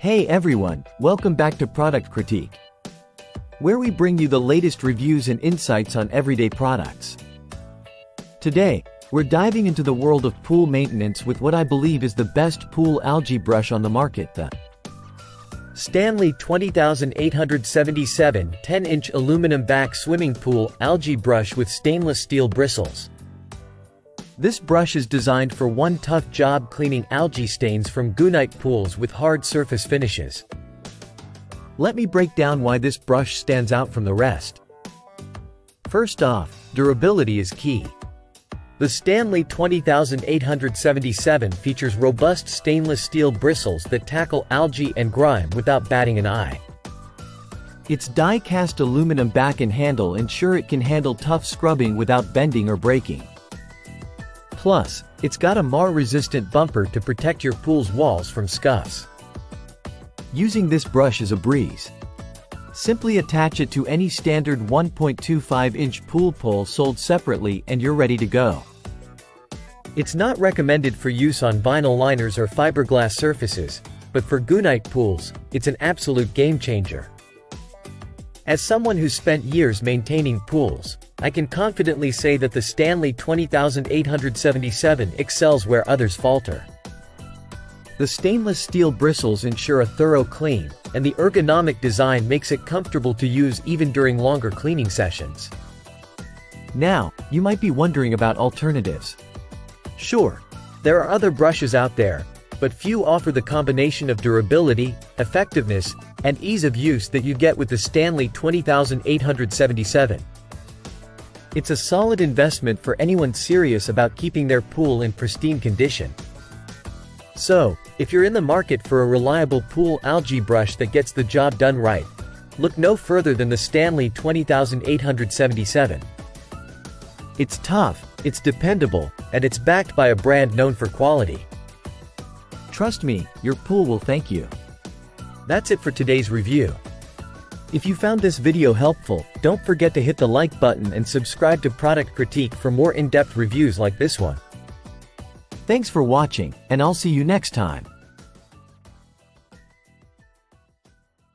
Hey everyone, welcome back to Product Critique, where we bring you the latest reviews and insights on everyday products. Today, we're diving into the world of pool maintenance with what I believe is the best pool algae brush on the market, the Stanley 20877 10-inch aluminum back swimming pool algae brush with stainless steel bristles. This brush is designed for one tough job cleaning algae stains from gunite pools with hard surface finishes. Let me break down why this brush stands out from the rest. First off, durability is key. The Stanley 20877 features robust stainless steel bristles that tackle algae and grime without batting an eye. Its die-cast aluminum back and handle ensure it can handle tough scrubbing without bending or breaking. Plus, it's got a mar-resistant bumper to protect your pool's walls from scuffs. Using this brush is a breeze. Simply attach it to any standard 1.25-inch pool pole sold separately and you're ready to go. It's not recommended for use on vinyl liners or fiberglass surfaces, but for gunite pools, it's an absolute game changer. As someone who's spent years maintaining pools, I can confidently say that the Stanley 20877 excels where others falter. The stainless steel bristles ensure a thorough clean, and the ergonomic design makes it comfortable to use even during longer cleaning sessions. Now, you might be wondering about alternatives. Sure, there are other brushes out there, but few offer the combination of durability, effectiveness, and ease of use that you get with the Stanley 20877. It's a solid investment for anyone serious about keeping their pool in pristine condition. So, if you're in the market for a reliable pool algae brush that gets the job done right, look no further than the Stanley 20877. It's tough, it's dependable, and it's backed by a brand known for quality. Trust me, your pool will thank you. That's it for today's review. If you found this video helpful, don't forget to hit the like button and subscribe to Product Critique for more in-depth reviews like this one. Thanks for watching, and I'll see you next time.